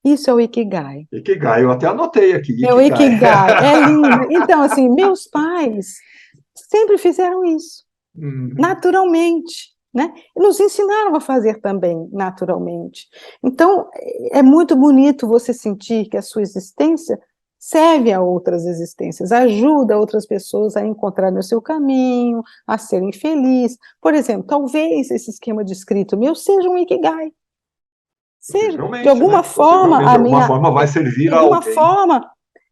Isso é o Ikigai. Ikigai, eu até anotei aqui. Ikigai. É o Ikigai, é lindo. Então, assim, meus pais sempre fizeram isso, naturalmente, né? E nos ensinaram a fazer também, naturalmente. Então, é muito bonito você sentir que a sua existência serve a outras existências, ajuda outras pessoas a encontrarem o seu caminho, a serem felizes. Por exemplo, talvez esse esquema descrito meu seja um Ikigai. Seja, de alguma forma, de alguma forma vai servir a alguém. De alguma forma,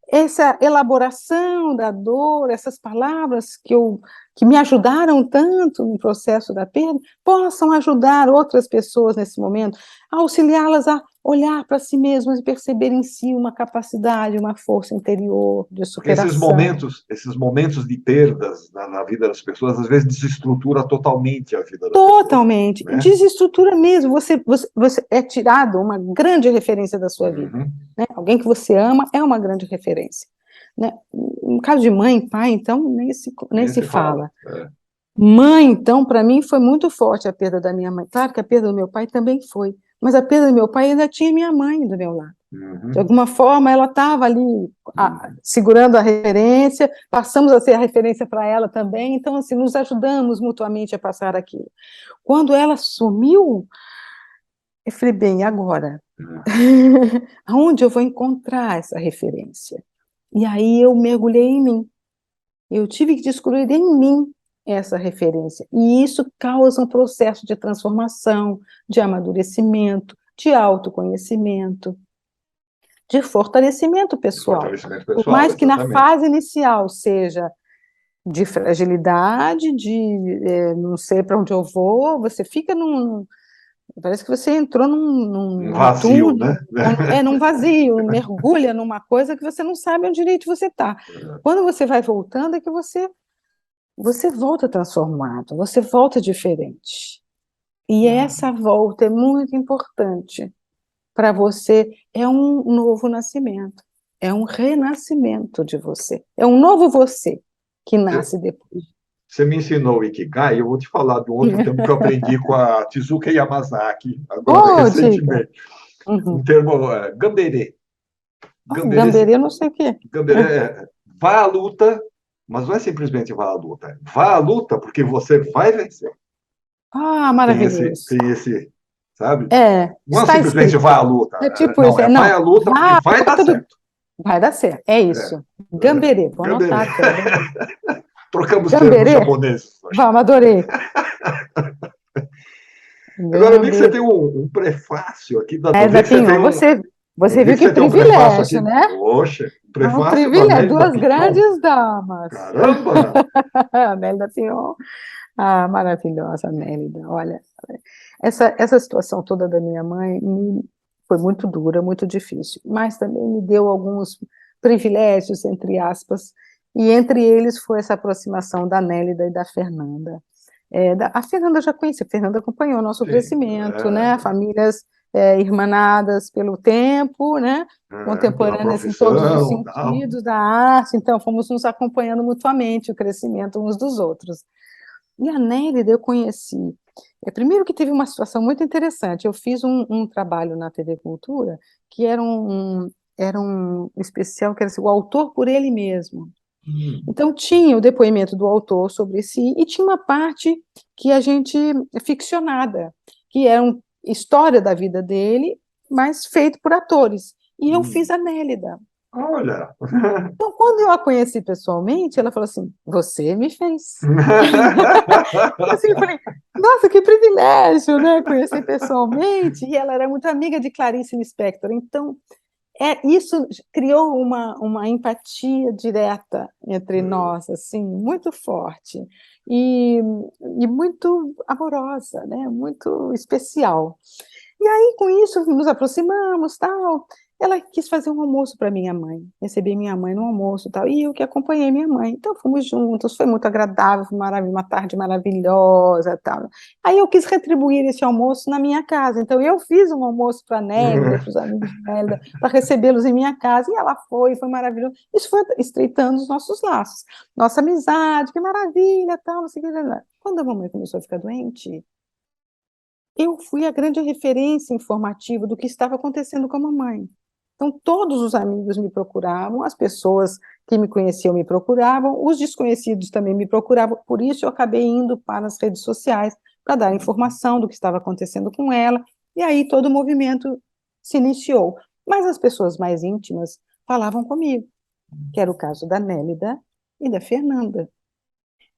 essa elaboração da dor, essas palavras que me ajudaram tanto no processo da perda, possam ajudar outras pessoas nesse momento, a auxiliá-las a olhar para si mesmas e perceber em si uma capacidade, uma força interior de superação. Esses momentos de perdas na vida das pessoas, às vezes desestrutura totalmente a vida das totalmente, pessoas. Né? Desestrutura mesmo, você é tirado uma grande referência da sua vida. Né? Alguém que você ama é uma grande referência. Né? No caso de mãe e pai, então, nem se fala. Mãe, então, para mim foi muito forte a perda da minha mãe. Claro que a perda do meu pai também foi, mas a perda do meu pai ainda tinha minha mãe do meu lado. De alguma forma, ela estava ali segurando a referência, passamos a ser a referência para ela também, então, assim, nos ajudamos mutuamente a passar aquilo. Quando ela sumiu, eu falei, bem, agora? Aonde eu vou encontrar essa referência? E aí eu mergulhei em mim. Eu tive que descobrir em mim essa referência. E isso causa um processo de transformação, de amadurecimento, de autoconhecimento, de fortalecimento pessoal. Por mais que na fase inicial seja de fragilidade, de não sei para onde eu vou, você fica parece que você entrou num vazio, túnel, né? Num vazio, mergulha numa coisa que você não sabe onde direito você está. Quando você vai voltando, é que você volta transformado, você volta diferente. E essa volta é muito importante para você, é um novo nascimento, é um renascimento de você, é um novo você que nasce depois. Você me ensinou o Ikigai, eu vou te falar do outro termo que eu aprendi com a Tezuka Yamazaki, agora recentemente. Um termo, gamberê. Gamberê, eu não sei o que é. Gamberê, vá à luta Mas não é simplesmente vá à luta. Vá à luta porque você vai vencer. Ah, Tem esse, sabe? Não é Está simplesmente escrito. vá à luta. É tipo Não, isso, vai à luta porque vá à vai dar luta certo. vai dar certo, é isso. Gamberê, vou Gamberê. anotar aqui. Trocamos termos Gamberê? japoneses hoje. Vamos, adorei. Agora, eu vi que você Gamberê. tem um prefácio aqui. Eu vi Nélida que você tem Pinhon, eu você vi viu que que você tem um prefácio privilégio, aqui. né? Poxa, um Um prefácio da privilégio, Nélida duas Pinhon. grandes damas. Caramba! A Nélida Pinhon. Ah, maravilhosa, Nélida. Olha, essa situação toda da minha mãe foi muito dura, muito difícil, mas também me deu alguns privilégios, entre aspas, e entre eles foi essa aproximação da Nélida e da Fernanda. A Fernanda eu já conhecia, a Fernanda acompanhou o nosso crescimento, né? Famílias irmanadas pelo tempo, né? Pela Contemporâneas em todos os profissão, tal. sentidos da arte, então fomos nos acompanhando mutuamente o crescimento uns dos outros. E a Nélida eu conheci. Primeiro que teve uma situação muito interessante. Eu fiz um trabalho na TV Cultura que era um especial que era assim, o autor por ele mesmo. Então tinha o depoimento do autor sobre si e tinha uma parte que a gente ficcionada, que era uma história da vida dele, mas feito por atores. E eu fiz a Nélida. Olha! Então, quando eu a conheci pessoalmente, ela falou assim: você me fez. Assim, eu falei, nossa, que privilégio, né? Conhecer pessoalmente. E ela era muito amiga de Clarice Lispector. Então, isso criou uma empatia direta entre nós, assim, muito forte e muito amorosa, né? Muito especial. E aí, com isso, nos aproximamos, tal. Ela quis fazer um almoço para minha mãe, receber minha mãe no almoço, tal, e eu que acompanhei minha mãe. Então, fomos juntos, foi muito agradável, foi uma tarde maravilhosa, tal. Aí eu quis retribuir esse almoço na minha casa. Então, eu fiz um almoço para a Nélida, para os amigos de Nélida, para recebê-los em minha casa, e ela foi maravilhoso. Isso foi estreitando os nossos laços, nossa amizade, que maravilha, tal, não sei o que. Quando a mamãe começou a ficar doente, eu fui a grande referência informativa do que estava acontecendo com a mamãe. Então, todos os amigos me procuravam, as pessoas que me conheciam me procuravam, os desconhecidos também me procuravam, por isso eu acabei indo para as redes sociais para dar informação do que estava acontecendo com ela, e aí todo o movimento se iniciou. Mas as pessoas mais íntimas falavam comigo, que era o caso da Nélida e da Fernanda.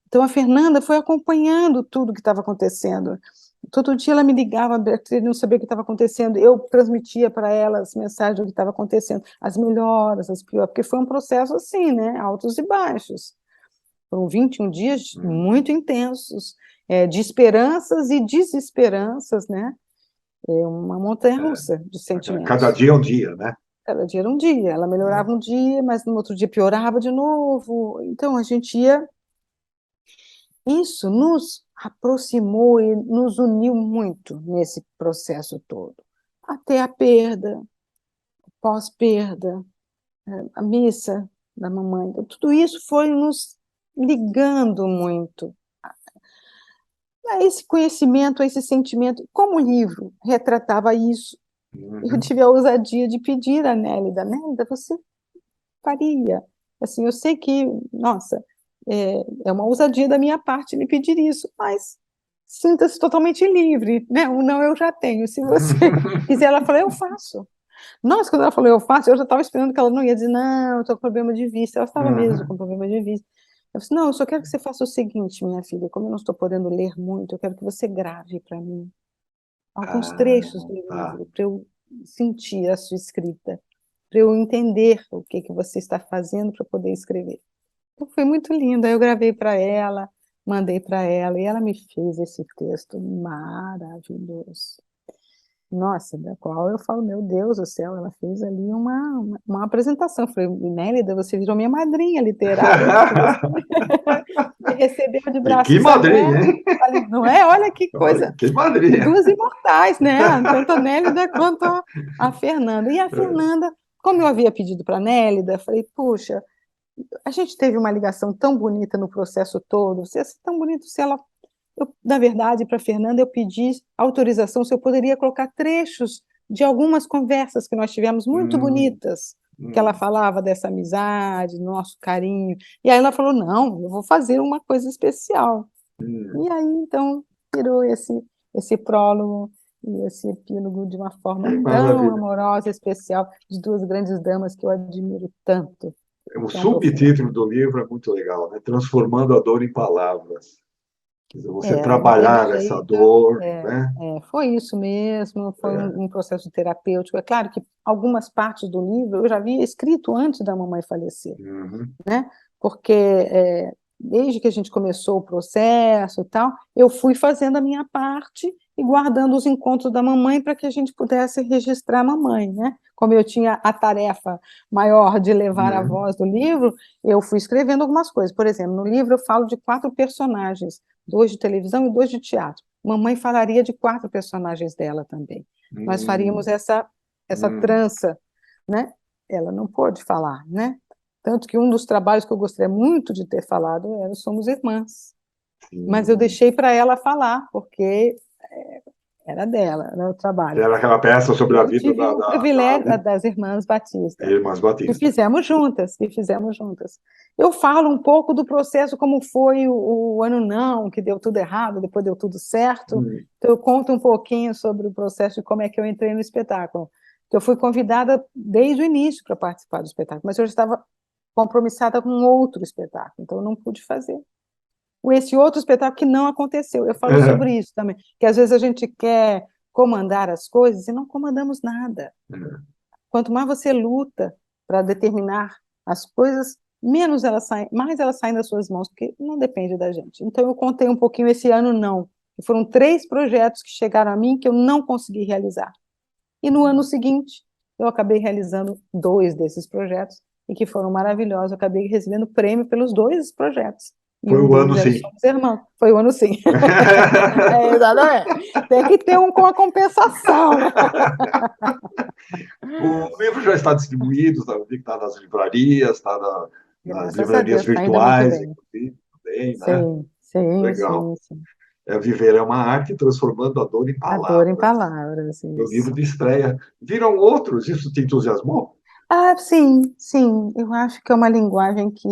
Então, a Fernanda foi acompanhando tudo que estava acontecendo. Todo dia ela me ligava, querendo saber o que estava acontecendo. Eu transmitia para ela as mensagens do que estava acontecendo, as melhoras, as piores, porque foi um processo assim, né? Altos e baixos. Foram 21 dias muito intensos, de esperanças e desesperanças, né? Uma montanha-russa de sentimentos. Cada dia é um dia, né? Cada dia era um dia. Ela melhorava um dia, mas no outro dia piorava de novo. Então, a gente ia. Isso nos aproximou e nos uniu muito nesse processo todo. Até a perda, pós-perda, a missa da mamãe. Então, tudo isso foi nos ligando muito a esse conhecimento, a esse sentimento. Como o livro retratava isso, eu tive a ousadia de pedir a Nélida, você faria? Assim, eu sei que, nossa, é uma ousadia da minha parte me pedir isso, mas sinta-se totalmente livre, né? O não eu já tenho. Se você quiser, ela falou, eu faço. Nossa, quando ela falou, eu faço, eu já estava esperando que ela não ia dizer, não, eu estou com problema de vista. Ela estava mesmo com problema de vista. Eu disse, não, eu só quero que você faça o seguinte, minha filha, como eu não estou podendo ler muito, eu quero que você grave para mim alguns trechos do livro, para eu sentir a sua escrita, para eu entender o que você está fazendo para poder escrever. Então, foi muito lindo. Aí eu gravei para ela, mandei para ela, e ela me fez esse texto maravilhoso. Nossa, da qual eu falo, meu Deus do céu, ela fez ali uma apresentação. Eu falei, Nélida, você virou minha madrinha literária, me recebeu de braços Que madrinha, abertos. hein? Não é? Olha que coisa. Que madrinha. Duas imortais, né? Tanto a Nélida quanto a Fernanda. E a Fernanda, como eu havia pedido para a Nélida, eu falei, puxa, a gente teve uma ligação tão bonita no processo todo, você ia ser tão bonito se ela... na verdade, para a Fernanda, eu pedi autorização se eu poderia colocar trechos de algumas conversas que nós tivemos muito bonitas que ela falava dessa amizade, do nosso carinho. E aí ela falou, não, eu vou fazer uma coisa especial. E aí, então, virou esse prólogo e esse epílogo de uma forma tão Maravilha. amorosa, especial, de duas grandes damas que eu admiro tanto. O Tão subtítulo do livro é muito legal, né? Transformando a dor em palavras. Quer dizer, você Daquele trabalhar essa jeito, dor, né? foi isso mesmo, foi um processo terapêutico. É claro que algumas partes do livro eu já havia escrito antes da mamãe falecer, Uhum. né? Porque desde que a gente começou o processo e tal, eu fui fazendo a minha parte e guardando os encontros da mamãe para que a gente pudesse registrar a mamãe, né? Como eu tinha a tarefa maior de levar a voz do livro, eu fui escrevendo algumas coisas. Por exemplo, no livro eu falo de 4 personagens, 2 de televisão e 2 de teatro. Mamãe falaria de 4 personagens dela também. Nós faríamos essa trança, né? Ela não pôde falar, né? Tanto que um dos trabalhos que eu gostaria muito de ter falado era Somos Irmãs. Mas eu deixei para ela falar, porque era dela, era o trabalho. Era aquela peça sobre a Eu vida tive o privilégio das Irmãs Batista, Irmãs que Batista. fizemos juntas, que fizemos juntas. Eu falo um pouco do processo, como foi o ano não, que deu tudo errado, depois deu tudo certo. Então, eu conto um pouquinho sobre o processo de como é que eu entrei no espetáculo. Eu fui convidada desde o início para participar do espetáculo, mas eu já estava compromissada com outro espetáculo, então eu não pude fazer. Esse outro espetáculo que não aconteceu. Eu falo sobre isso também, que às vezes a gente quer comandar as coisas e não comandamos nada. Quanto mais você luta para determinar as coisas, menos elas saem, mais elas saem das suas mãos, porque não depende da gente. Então eu contei um pouquinho esse ano não, que foram 3 projetos que chegaram a mim que eu não consegui realizar. E no ano seguinte, eu acabei realizando 2 desses projetos, e que foram maravilhosos. Eu acabei recebendo prêmio pelos 2 projetos. E Foi o ano sim. Somos Irmãos. Foi o ano sim. Exatamente. Tem que ter uma compensação, né? O livro já está distribuído, está nas livrarias, está nas livrarias Deus, virtuais, tá inclusive, também, né? Sim, Legal. sim. Viver é uma arte transformando a dor em A dor em palavras. palavras, O livro isso. de estreia. Viram outros? Isso te entusiasmou? Sim. Eu acho que é uma linguagem que,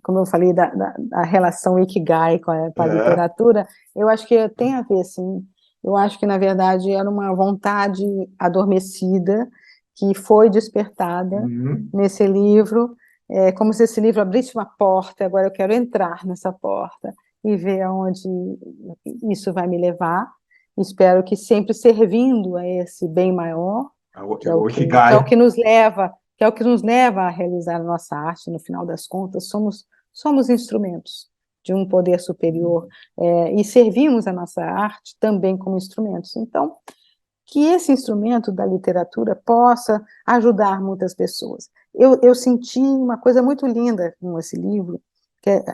como eu falei, da relação Ikigai com a literatura, eu acho que tem a ver, sim. Eu acho que, na verdade, era uma vontade adormecida que foi despertada nesse livro, como se esse livro abrisse uma porta. Agora eu quero entrar nessa porta e ver aonde isso vai me levar. Espero que sempre servindo a esse bem maior, que é o que nos leva a realizar a nossa arte. No final das contas, somos instrumentos de um poder superior, e servimos a nossa arte também como instrumentos. Então, que esse instrumento da literatura possa ajudar muitas pessoas. Eu senti uma coisa muito linda com esse livro, que é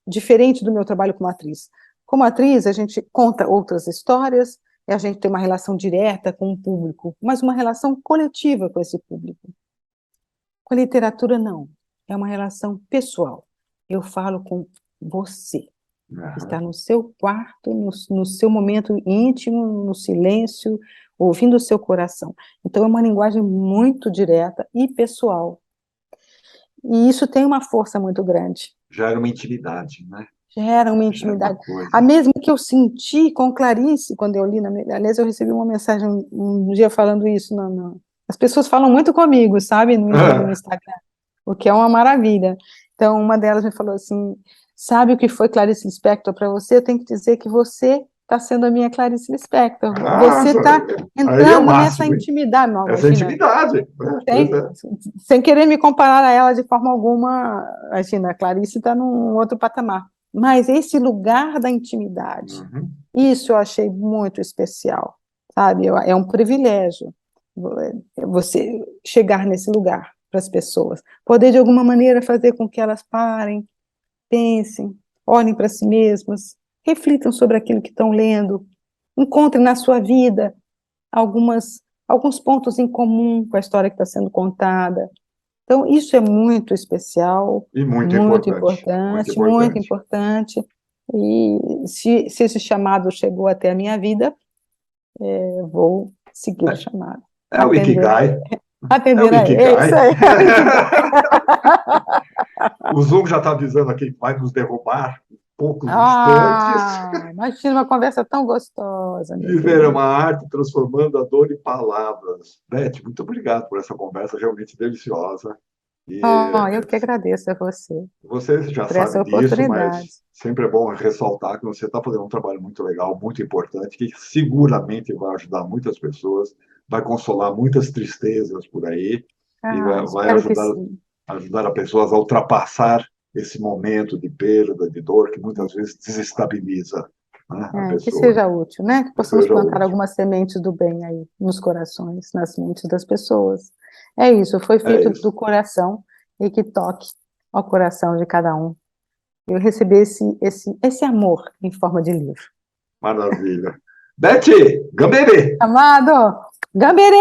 diferente do meu trabalho como atriz. Como atriz, a gente conta outras histórias, e a gente tem uma relação direta com o público, mas uma relação coletiva com esse público. Com a literatura, não. É uma relação pessoal. Eu falo com você. Está no seu quarto, no seu momento íntimo, no silêncio, ouvindo o seu coração. Então, é uma linguagem muito direta e pessoal. E isso tem uma força muito grande. Gera uma intimidade, né? Gera uma intimidade. A mesma que eu senti com Clarice, quando eu li, aliás, eu recebi uma mensagem um dia falando isso. As pessoas falam muito comigo, sabe, no Instagram, o que é uma maravilha. Então, uma delas me falou assim: sabe o que foi Clarice Lispector para você? Eu tenho que dizer que você está sendo a minha Clarice Lispector. Você está entrando nessa intimidade. Não, essa intimidade. Sem querer me comparar a ela de forma alguma, imagina, a Clarice está num outro patamar. Mas esse lugar da intimidade, isso eu achei muito especial, sabe? É um privilégio você chegar nesse lugar para as pessoas, poder de alguma maneira fazer com que elas parem, pensem, olhem para si mesmas, reflitam sobre aquilo que estão lendo, encontrem na sua vida alguns pontos em comum com a história que está sendo contada. Então, isso é muito especial, e muito importante. E se esse chamado chegou até a minha vida, vou seguir o chamado. É o Ikigai. Atender a ele. É isso aí. O Zoom já está avisando aqui que vai nos derrubar em poucos instantes. Imagina uma conversa tão gostosa. Viver uma arte transformando a dor em palavras. Beth, muito obrigado por essa conversa realmente deliciosa. Eu que agradeço a você. Você já sabe disso, mas sempre é bom ressaltar que você está fazendo um trabalho muito legal, muito importante, que seguramente vai ajudar muitas pessoas, vai consolar muitas tristezas por aí e vai ajudar as pessoas a ultrapassar esse momento de perda, de dor, que muitas vezes desestabiliza, né, a pessoa. Que seja útil, né? Que possamos plantar algumas sementes do bem aí nos corações, nas mentes das pessoas. É isso, foi feito do coração e que toque ao coração de cada um. Eu recebi esse amor em forma de livro. Maravilha. Beth, Gambere! Amado, Gambere!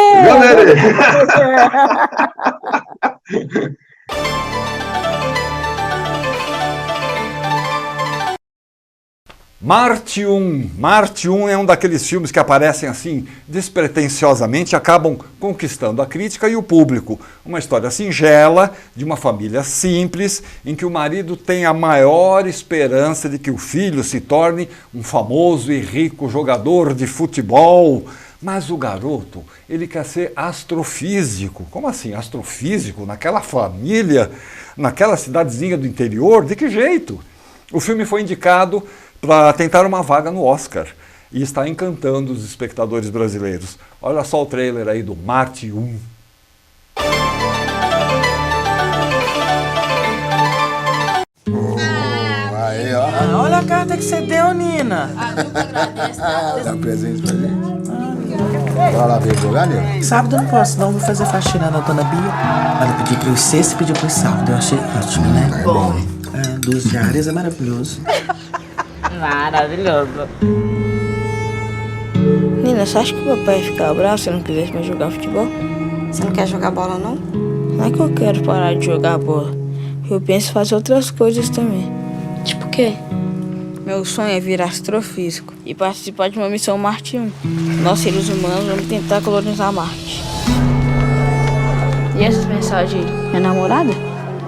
Marte 1. Marte 1 é um daqueles filmes que aparecem assim, despretensiosamente, acabam conquistando a crítica e o público. Uma história singela, de uma família simples, em que o marido tem a maior esperança de que o filho se torne um famoso e rico jogador de futebol. Mas o garoto, ele quer ser astrofísico. Como assim, astrofísico? Naquela família, naquela cidadezinha do interior? De que jeito? O filme foi indicado para tentar uma vaga no Oscar e está encantando os espectadores brasileiros. Olha só o trailer aí do Marte 1. Aí, ó. Olha a carta que você deu, Nina. Muito agradeço. Dá um presente pra gente. Bora lá ver jogar, Nina? Sábado eu não posso, não. Vou fazer faxina na dona Bia. Ela pediu pro sexta e pediu pro sábado. Eu achei ótimo, né? É bom. 2 diárias é maravilhoso. Maravilhoso. Nina, você acha que o papai ia ficar bravo se eu não quisesse mais jogar futebol? Você não quer jogar bola, não? Não é que eu quero parar de jogar bola. Eu penso em fazer outras coisas também. Tipo o quê? Meu sonho é virar astrofísico e participar de uma missão Marte 1. Nós, seres humanos, vamos tentar colonizar Marte. E essas mensagens aí? É namorada?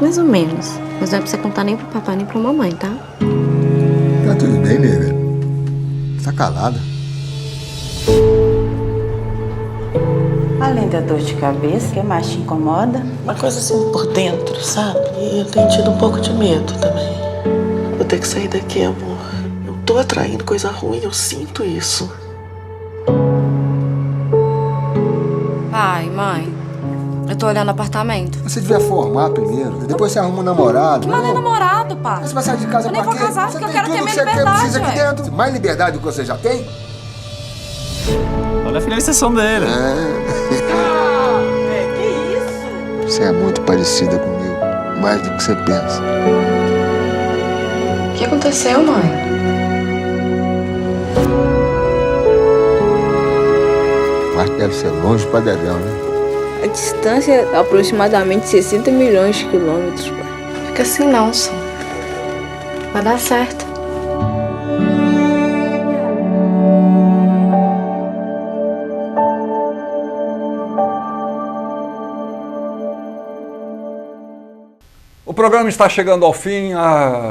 Mais ou menos. Mas não é pra você contar nem pro papai nem pra mamãe, tá? Tá tudo bem, nega? Tá calada. Além da dor de cabeça, o que mais te incomoda? Uma coisa assim por dentro, sabe? E eu tenho tido um pouco de medo também. Vou ter que sair daqui, amor. Eu tô atraindo coisa ruim, eu sinto isso. Pai, mãe, eu tô olhando apartamento. Você devia formar primeiro, depois você arruma um namorado. Mas não é namorado, pai. Você vai sair de casa eu nem pra vou quê? casar Você porque eu tem quero ter tudo minha que você liberdade, precisa aqui dentro. Mais liberdade do que você já tem? Olha a finalização dele. Que isso? Você é muito parecida comigo, mais do que você pensa. O que aconteceu, mãe? Mas deve ser longe pra dedéu, né? A distância é aproximadamente 60 milhões de quilômetros, pai. Fica assim não, Sam. Vai dar certo. O programa está chegando ao fim.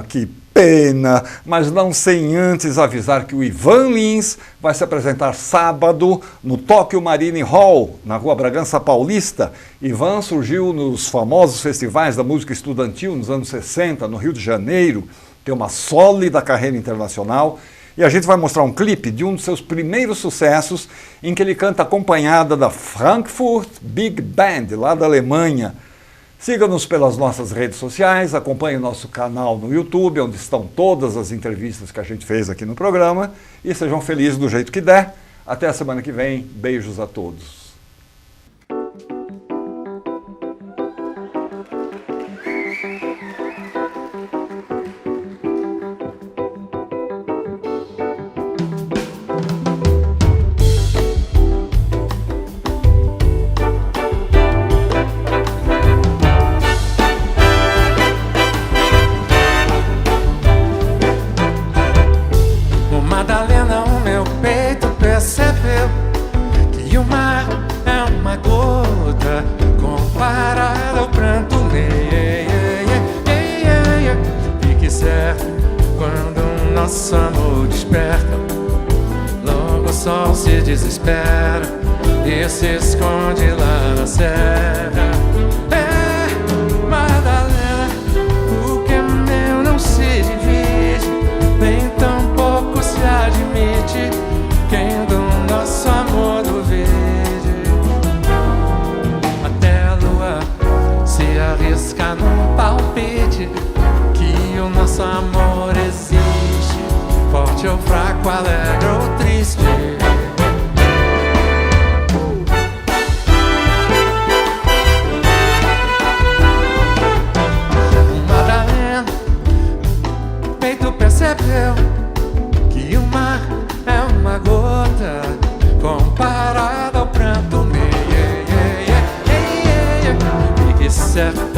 Que pena! Mas não sem antes avisar que o Ivan Lins vai se apresentar sábado no Tóquio Marine Hall, na Rua Bragança Paulista. Ivan surgiu nos famosos festivais da música estudantil nos anos 60, no Rio de Janeiro. Tem uma sólida carreira internacional. E a gente vai mostrar um clipe de um dos seus primeiros sucessos, em que ele canta acompanhada da Frankfurt Big Band, lá da Alemanha. Siga-nos pelas nossas redes sociais, acompanhe nosso canal no YouTube, onde estão todas as entrevistas que a gente fez aqui no programa, e sejam felizes do jeito que der. Até a semana que vem. Beijos a todos. Madalena, o meu peito percebeu que o mar certo. Quando o nosso amor desperta, logo o sol se desespera e se esconde lá na serra. Madalena, o que é meu não se divide, nem tampouco se admite quem do nosso amor duvide. Até a lua se arrisca num palpite que o nosso amor existe, forte ou fraco, alegre ou triste. Madalena, peito percebeu que o mar é uma gota comparado ao pranto meu. E certo